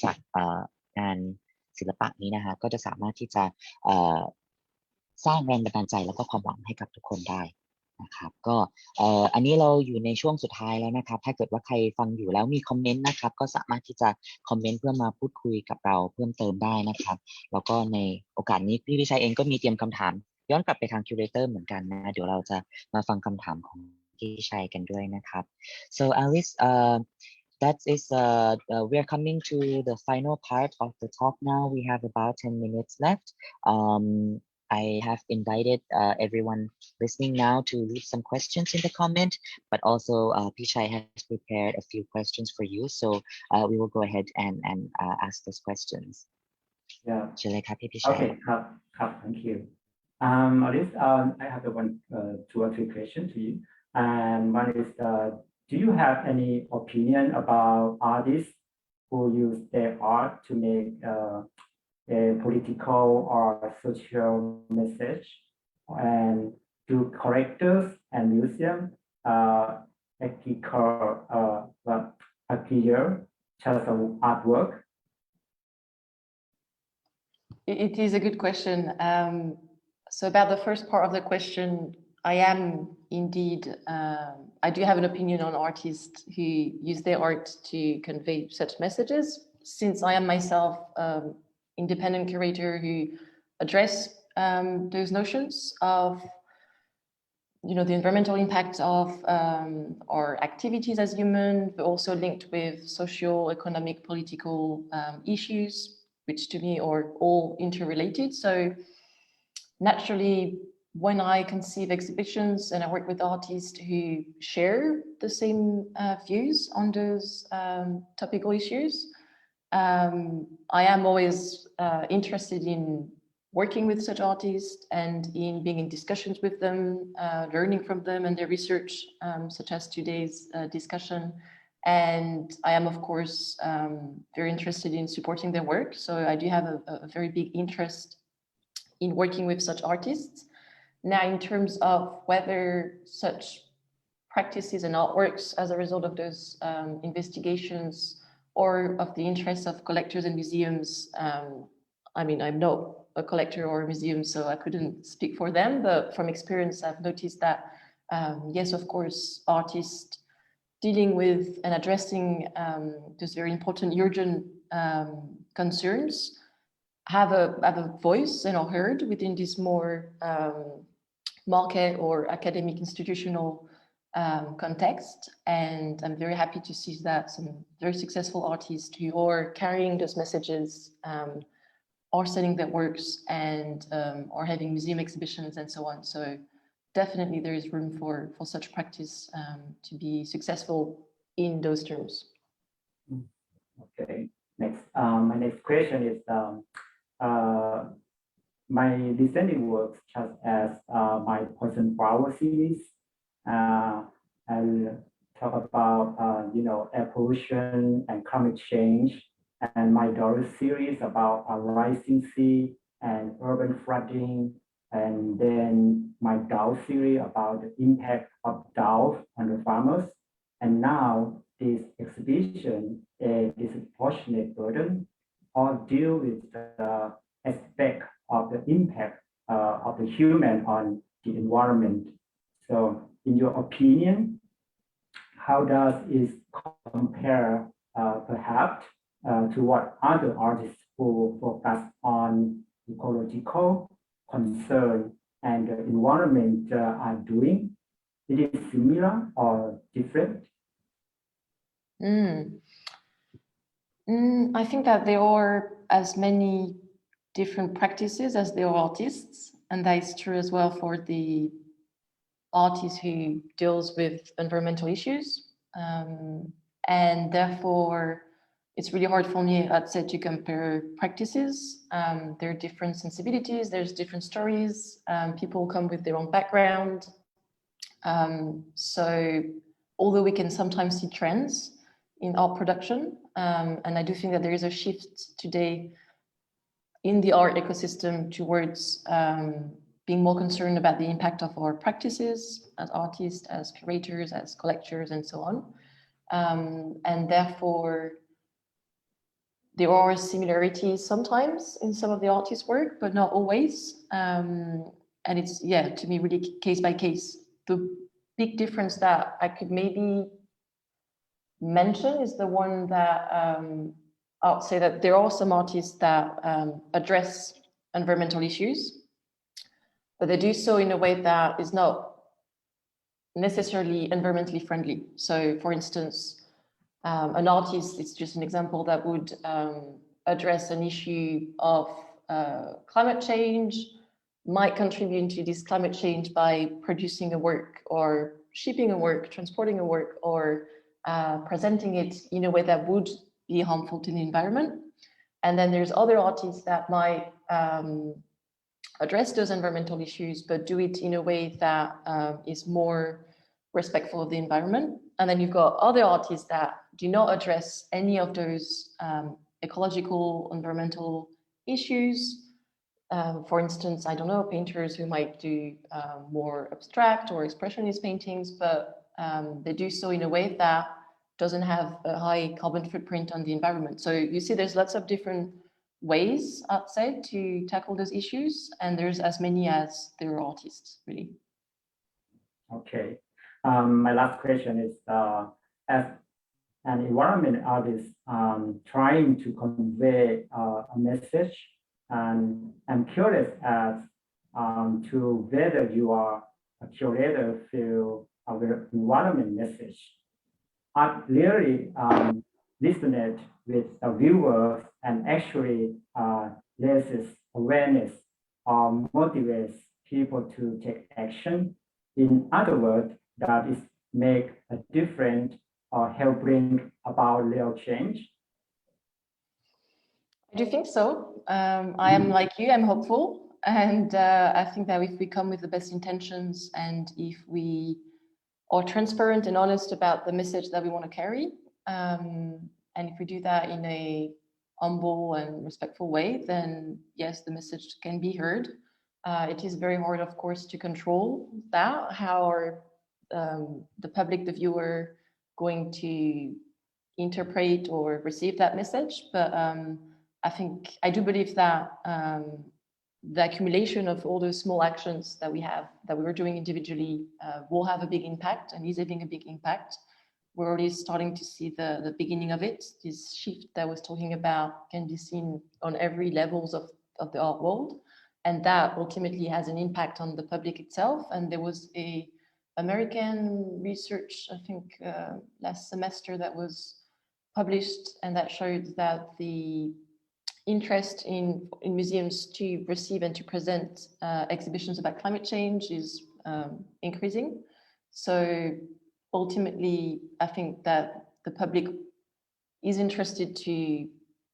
จากงานศิลปะนี้นะฮะก็จะสามารถที่จะสร้างแรงบันดาลใจแล้วก็ความหวังให้กับทุกคนได้นะครับก็อันนี้เราอยู่ในช่วงสุดท้ายแล้วนะครับถ้าเกิดว่าใครฟังอยู่แล้วมีคอมเมนต์นะครับก็สามารถที่จะคอมเมนต์เพื่อมาพูดคุยกับเราเพิ่มเติมได้นะครับแล้วก็ในโอกาสนี้พี่วิชัยเองก็มีเตรียมคำถามย้อนกลับไปทางคิวเรเตอร์เหมือนกันนะเดี๋ยวเราจะมาฟังคำถามของพี่วิชัยกันด้วยนะครับ so Alice that is we are coming to the final part of the talk now we have about 10 minutes left I have invited everyone listening now to leave some questions in the comment, but also Pichai has prepared a few questions for you. So we will go ahead and ask those questions. Yeah. เชิญเลยครับพี่พิชัย Okay. ครับ Thank you. Alice, I have two or three questions to you. And one is, do you have any opinion about artists who use their art to make a political or social message, and do collectors and museums acquire just artwork? It is a good question. So about the first part of the question, I am indeed, I do have an opinion on artists who use their art to convey such messages, since I am myself independent curator who address those notions of the environmental impact of our activities as humans, but also linked with social, economic, political issues, which to me are all interrelated. So naturally, when I conceive exhibitions and I work with artists who share the same views on those topical issues, I am always interested in working with such artists and in being in discussions with them, learning from them and their research, such as today's discussion. And I am, of course, very interested in supporting their work. So I do have a very big interest in working with such artists. Now, in terms of whether such practices and artworks as a result of those investigations or of the interests of collectors and museums, I mean, I'm not a collector or a museum, so I couldn't speak for them, but from experience, I've noticed that, yes, of course, artists dealing with and addressing those very important urgent concerns have a voice and are heard within this more market or academic institutional context. And I'm very happy to see that some very successful artists who are carrying those messages are selling their works and are having museum exhibitions and so on. So definitely there is room for such practice to be successful in those terms. Okay, next. My next question is, my recent works, such as my Poison Flower series, and talk about air pollution and climate change, and my Doris series about a rising sea and urban flooding, and then my Dow series about the impact of drought on the farmers, and now this exhibition, A Disproportionate Burden, all deal with the aspect of the impact of the human on the environment. So in your opinion, how does it compare perhaps to what other artists who focus on ecological concern and the environment are doing? Is it similar or different? I think that there are as many different practices as there are artists, and that is true as well for the artist who deals with environmental issues. And therefore, it's really hard for me, I'd say, to compare practices. There are different sensibilities, there's different stories, people come with their own background. So although we can sometimes see trends in art production, and I do think that there is a shift today in the art ecosystem towards being more concerned about the impact of our practices as artists, as curators, as collectors, and so on. And therefore, there are similarities sometimes in some of the artists' work, but not always. And it's, yeah, to me, really case by case. The big difference that I could maybe mention is the one that I'll say that there are some artists that address environmental issues, but they do so in a way that is not necessarily environmentally friendly. So for instance, an artist, it's just an example, that would address an issue of climate change, might contribute to this climate change by producing a work or shipping a work, transporting a work, or presenting it in a way that would be harmful to the environment. And then there's other artists that might address those environmental issues, but do it in a way that is more respectful of the environment. And then you've got other artists that do not address any of those ecological, environmental issues. For instance, I don't know, painters who might do more abstract or expressionist paintings, but they do so in a way that doesn't have a high carbon footprint on the environment. So you see there's lots of different ways, I'd say, to tackle those issues, and there's as many as there are artists, really. Okay. My last question is, as an environment artist trying to convey a message, and I'm curious as to whether you are a curator feel a very environment message. Art really resonate with the viewers and actually raises awareness or motivates people to take action. In other words, that is make a difference or help bring about real change. I do think so. I am like you, I'm hopeful. And I think that if we come with the best intentions and if we are transparent and honest about the message that we want to carry, and if we do that in a humble and respectful way, then yes, the message can be heard. It is very hard, of course, to control that. How are the public, the viewer, going to interpret or receive that message? But I do believe that the accumulation of all those small actions that we have, that we were doing individually, will have a big impact and is having a big impact. We're already starting to see the beginning of it. This shift that I was talking about can be seen on every levels of the art world. And that ultimately has an impact on the public itself. And there was a American research, I think last semester, that was published, and that showed that the interest in museums to receive and to present exhibitions about climate change is increasing. So ultimately, I think that the public is interested to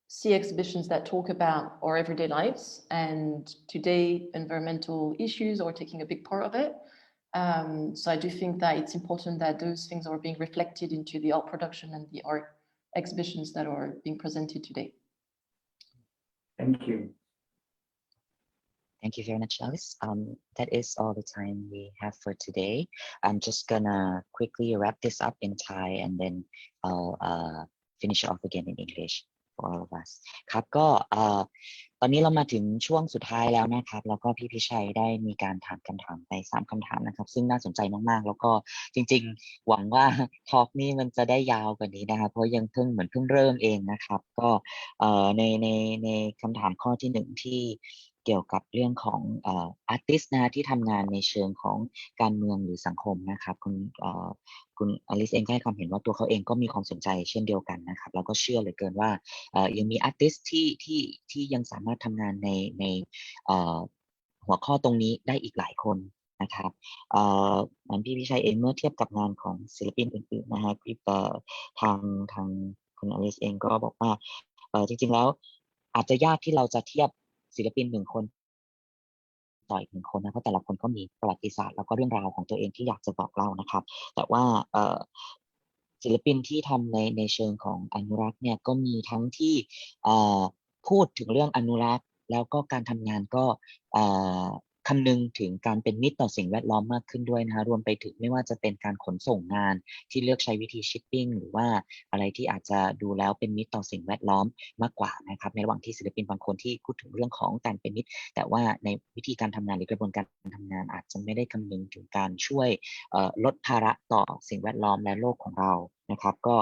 see exhibitions that talk about our everyday lives, and today environmental issues are taking a big part of it. So I do think that it's important that those things are being reflected into the art production and the art exhibitions that are being presented today. Thank you. Thank you very much, Alice. That is all the time we have for today. I'm just gonna quickly wrap this up in Thai and then I'll finish off again in English for all of us ครับก็ตอนนี้เรามาถึงช่วงสุดท้ายแล้วนะครับแล้วก็พี่พิชัยได้มีการถามคำถามไป3คำถามนะครับซึ่งน่าสนใจมากๆแล้วก็จริงๆหวังว่าทอล์กนี้มันจะได้ยาวกว่านี้นะครับเพราะยังเพิ่งเริ่มเองนะครับก็ในคำถามข้อที่1ที่เกี่ยวกับเรื่องของอาร์ติสต์นะที่ทำงานในเชิงของการเมืองหรือสังคมนะครับคุณอลิซเองก็ให้ความเห็นว่าตัวเขาเองก็มีความสนใจเช่นเดียวกันนะครับแล้วก็เชื่อเหลือเกินว่ายังมีอาร์ติสต์ที่ยังสามารถทำงานในหัวข้อตรงนี้ได้อีกหลายคนนะครับพี่พิชัยเองเมื่อเทียบกับงานของศิลปินอื่นๆนะฮะทางคุณอลิซเองก็บอกว่าจริงๆแล้วอาจจะยากที่เราจะเทียบศิลปิน1คนต่ออีก1คนนะเพราะแต่ละคนก็มีประวัติศาสตร์แล้วก็เรื่องราวของตัวเองที่อยากจะบอกเล่านะครับแต่ว่าศิลปินที่ทำในเชิงของอนุรักษ์เนี่ยก็มีทั้งที่พูดถึงเรื่องอนุรักษ์แล้วก็การทำงานก็คำนึงถึงการเป็นมิตรต่อสิ่งแวดล้อมมากขึ้นด้วยนะรวมไปถึงไม่ว่าจะเป็นการขนส่งงานที่เลือกใช้วิธีชิปปิ้งหรือว่าอะไรที่อาจจะดูแล้วเป็นมิตรต่อสิ่งแวดล้อมมากกว่านะครับในระหว่างที่ศิลปินบางคนที่พูดถึงเรื่องของการเป็นมิตรแต่ว่าในวิธีการทำงานหรือกระบวนการทำงานอาจจะไม่ได้คำนึงถึงการช่วยลดภาระต่อสิ่งแวดล้อมและโลกของเรานะครับก็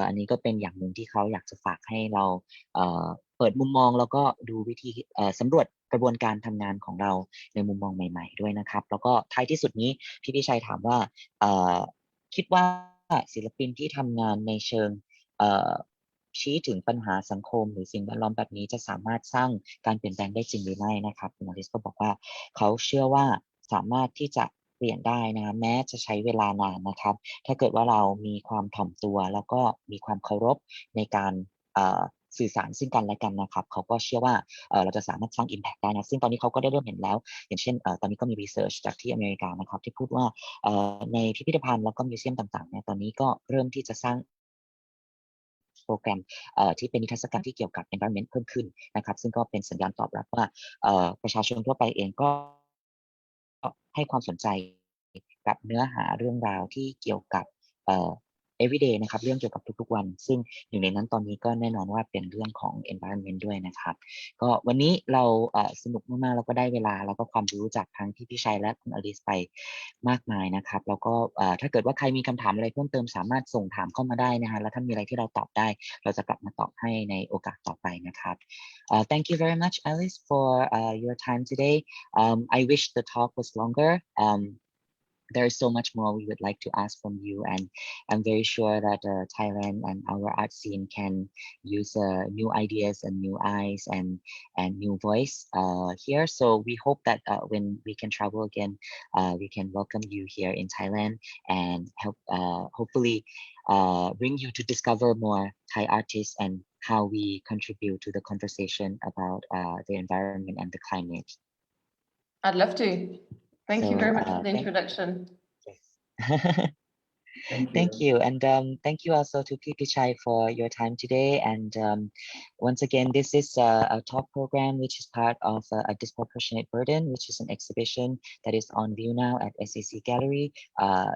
อันนี้ก็เป็นอย่างหนึ่งที่เขาอยากจะฝากให้เราเปิดมุมมองแล้วก็ดูวิธีสำรวจกระบวนการทำงานของเราในมุมมองใหม่ๆด้วยนะครับแล้วก็ท้ายที่สุดนี้พี่พิชัยถามว่าคิดว่าศิลปินที่ทำงานในเชิงชี้ถึงปัญหาสังคมหรือสิ่งแวดล้อมแบบนี้จะสามารถสร้างการเปลี่ยนแปลงได้จริงหรือไม่นะครับคุณอลิซก็บอกว่าเขาเชื่อว่าสามารถที่จะเปลี่ยนได้นะแม้จะใช้เวลานานนะครับถ้าเกิดว่าเรามีความถ่อมตัวแล้วก็มีความเคารพในการสื่อสารซึ่งกันและกันนะครับเขาก็เชื่อว่าเราจะสามารถสร้าง impact ได้นะซึ่งตอนนี้เขาก็ได้เริ่มเห็นแล้วอย่างเช่นตอนนี้ก็มี research จากที่อเมริกานะครับที่พูดว่าในพิพิธภัณฑ์แล้วก็มิวเซียมต่างๆเนี่ยตอนนี้ก็เริ่มที่จะสร้างโปรแกรมที่เป็นนิทรรศการที่เกี่ยวกับ environment เพิ่มขึ้นนะครับซึ่งก็เป็นสัญญาณตอบรับว่าประชาชนทั่วไปเองก็ให้ความสนใจกับเนื้อหาเรื่องราวที่เกี่ยวกับeveryday นะครับเรื่องเกี่ยวกับทุกๆวันซึ่งหนึ่งในนั้นตอนนี้ก็แน่นอนว่าเป็นเรื่องของ environment ด้วยนะครับก็วันนี้เราสนุกมากๆแล้วก็ได้เวลาแล้วก็ความรู้จากทั้งที่พี่ชัยและคุณอลิซไปมากมายนะครับแล้วก็ถ้าเกิดว่าใครมีคำถามอะไรเพิ่มเติมสามารถส่งถามเข้ามาได้นะฮะแล้วถ้ามีอะไรที่เราตอบได้เราจะกลับมาตอบให้ในโอกาสต่อไปนะครับThank you very much Alice for your time today I wish the talk was longer there is so much more we would like to ask from you, and I'm very sure that Thailand and our art scene can use new ideas and new eyes and new voice here. So we hope that when we can travel again, we can welcome you here in Thailand and help hopefully bring you to discover more Thai artists and how we contribute to the conversation about the environment and the climate. I'd love to. Thank you So, very much for the introduction. Yes. Thank you. And thank you also to Pichai for your time today. And once again, this is a talk program, which is part of A Disproportionate Burden, which is an exhibition that is on view now at SAC Gallery.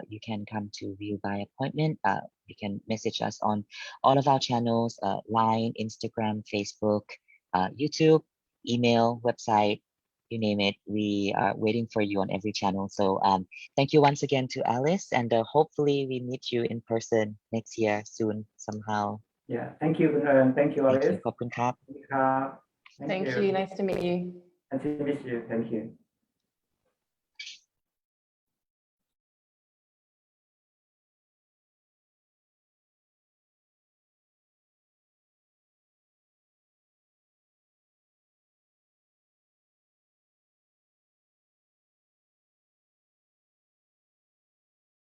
You can come to view by appointment. You can message us on all of our channels, Line, Instagram, Facebook, YouTube, email, website, you name it. We are waiting for you on every channel. So thank you once again to Alice, and hopefully we meet you in person next year soon somehow. Yeah, thank you. Thank you, Alice. ขอบคุณครับ ครับ. Thank you. Nice to meet you. Nice to meet you. Thank you.